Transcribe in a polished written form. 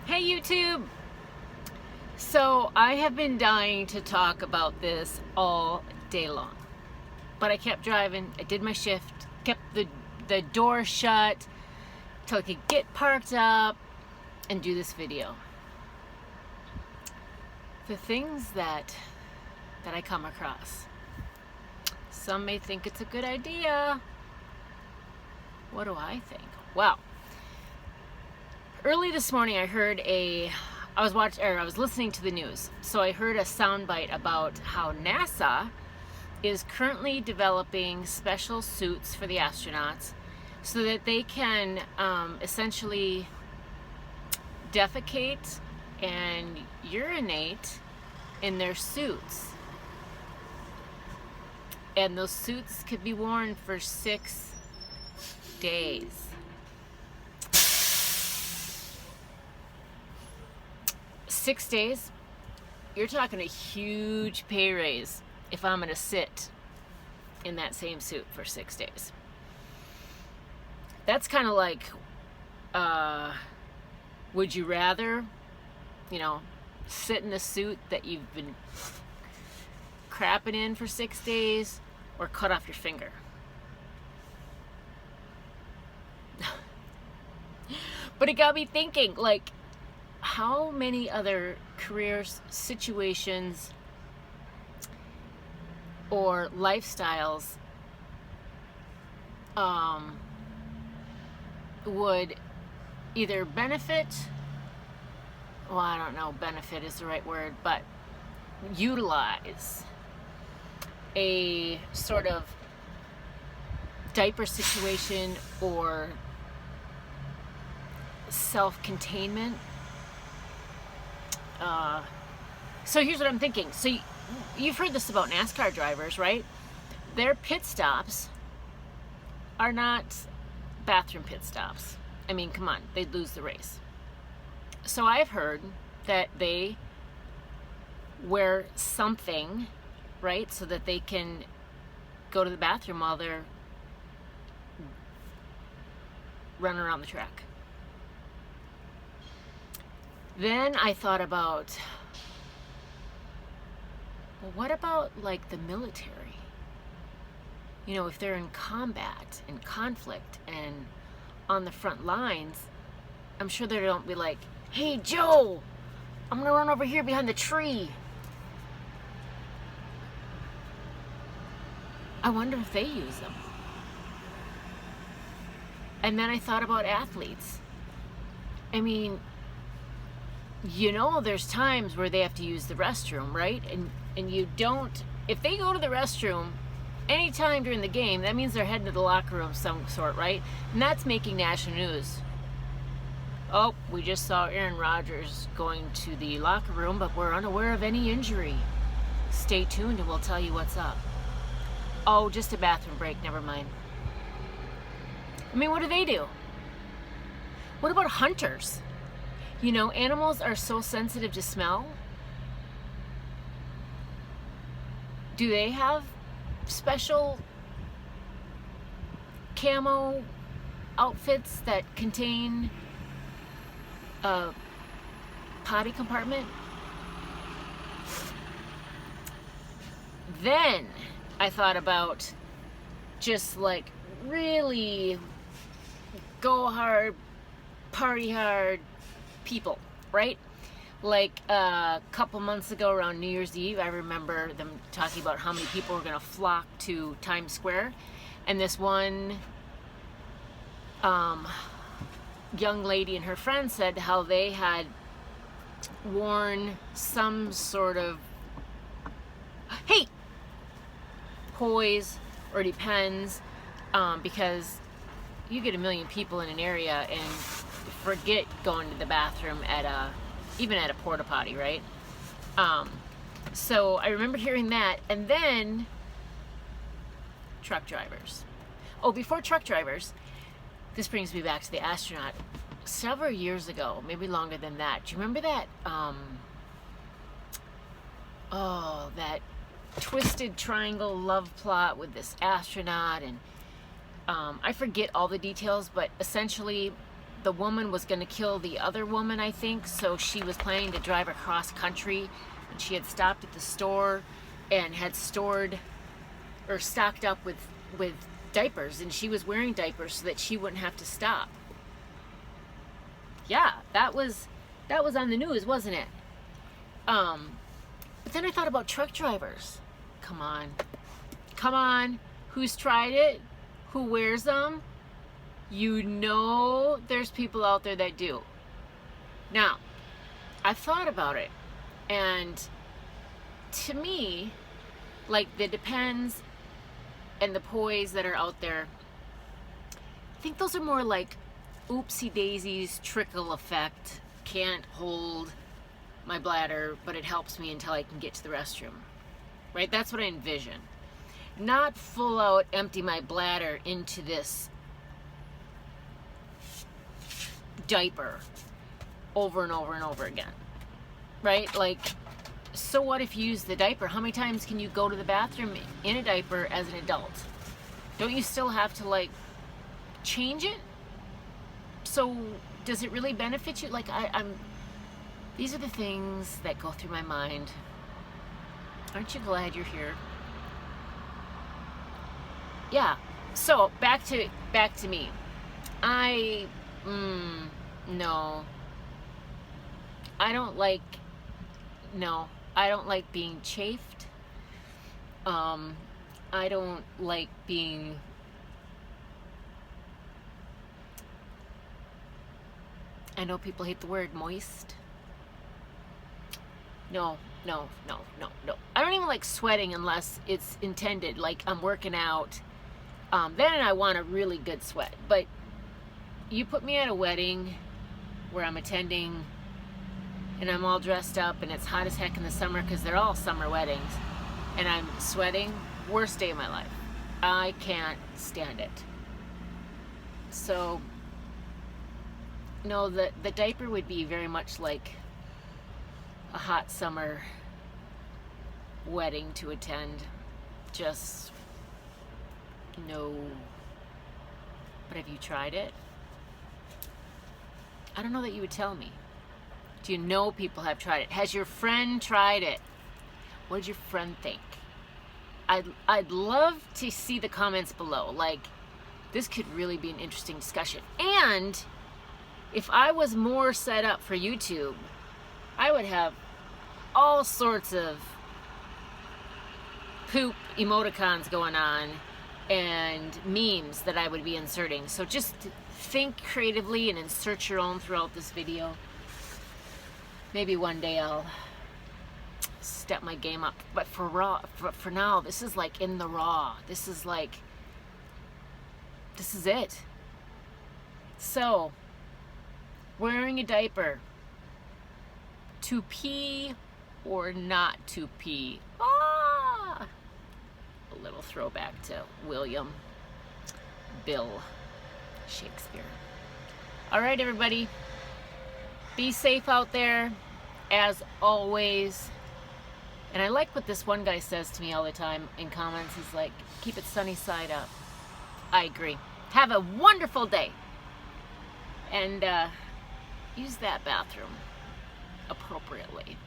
Hey YouTube! So I have been dying to talk about this all day long, but I kept driving. I did my shift, kept the door shut till I could get parked up and do this video. The things that I come across. Some may think it's a good idea. What do I think? Well, early this morning I heard I was listening to the news. So I heard a soundbite about how NASA is currently developing special suits for the astronauts so that they can essentially defecate and urinate in their suits. And those suits could be worn for 6 days. 6 days, you're talking a huge pay raise if I'm gonna sit in that same suit for 6 days. That's kind of like, would you rather, sit in a suit that you've been crapping in for 6 days or cut off your finger? But it got me thinking, like, how many other careers, situations, or lifestyles would either benefit, well, I don't know, benefit is the right word, but utilize a sort of diaper situation or self-containment. So here's what I'm thinking. So you've heard this about NASCAR drivers, right? Their pit stops are not bathroom pit stops. I mean, come on, they'd lose the race. So I've heard that they wear something, right, so that they can go to the bathroom while they're running around the track. Then I thought about, well, what about like the military? If they're in combat and conflict and on the front lines, I'm sure they don't be like, hey Joe, I'm gonna run over here behind the tree. I wonder if they use them. And then I thought about athletes. I mean, there's times where they have to use the restroom, right? And you don't, if they go to the restroom anytime during the game, that means they're heading to the locker room of some sort, right? And that's making national news. Oh, we just saw Aaron Rodgers going to the locker room, but we're unaware of any injury. Stay tuned and we'll tell you what's up. Oh, just a bathroom break, never mind. I mean, what do they do? What about hunters? Animals are so sensitive to smell. Do they have special camo outfits that contain a potty compartment? Then I thought about just like really go hard, party hard people, right? Like a couple months ago around New Year's Eve, I remember them talking about how many people were going to flock to Times Square. And this one young lady and her friend said how they had worn some sort of, hey, poise or depends, because you get 1 million people in an area and forget going to the bathroom even at a porta potty, right? So I remember hearing that. And then truck drivers. Oh, before truck drivers, this brings me back to the astronaut. Several years ago, maybe longer than that, do you remember that that twisted triangle love plot with this astronaut? And I forget all the details, but essentially the woman was going to kill the other woman, I think. So she was planning to drive across country, and she had stopped at the store and had stored or stocked up with diapers, and she was wearing diapers so that she wouldn't have to stop. Yeah, that was on the news, wasn't it? But then I thought about truck drivers. Come on. Who's tried it? Who wears them? You know there's people out there that do. Now, I've thought about it, and to me, like the Depends and the Poise that are out there, I think those are more like oopsie daisies, trickle effect. Can't hold my bladder, but it helps me until I can get to the restroom. Right? That's what I envision. Not full out empty my bladder into this diaper over and over and over again. Right? Like, so what if you use the diaper? How many times can you go to the bathroom in a diaper as an adult? Don't you still have to, like, change it? So does it really benefit you? Like, these are the things that go through my mind. Aren't you glad you're here? Yeah. So back to me. No. I don't like being chafed. I don't like being I know people hate the word moist. No. I don't even like sweating unless it's intended, like I'm working out. Then I want a really good sweat. But you put me at a wedding where I'm attending and I'm all dressed up and it's hot as heck in the summer because they're all summer weddings, and I'm sweating, worst day of my life. I can't stand it. So, no, the diaper would be very much like a hot summer wedding to attend. Just no. But have you tried it? I don't know that you would tell me. Do you know people have tried it? Has your friend tried it? What did your friend think? I'd love to see the comments below. Like, this could really be an interesting discussion. And if I was more set up for YouTube, I would have all sorts of poop emoticons going on and memes that I would be inserting. So just think creatively and insert your own throughout this video. Maybe one day I'll step my game up. But for now, this is like in the raw. This is it. So, wearing a diaper, to pee or not to pee? A little throwback to William Bill Shakespeare. All right, everybody. Be safe out there, as always. And I like what this one guy says to me all the time in comments. He's like, keep it sunny side up. I agree. Have a wonderful day. And use that bathroom appropriately.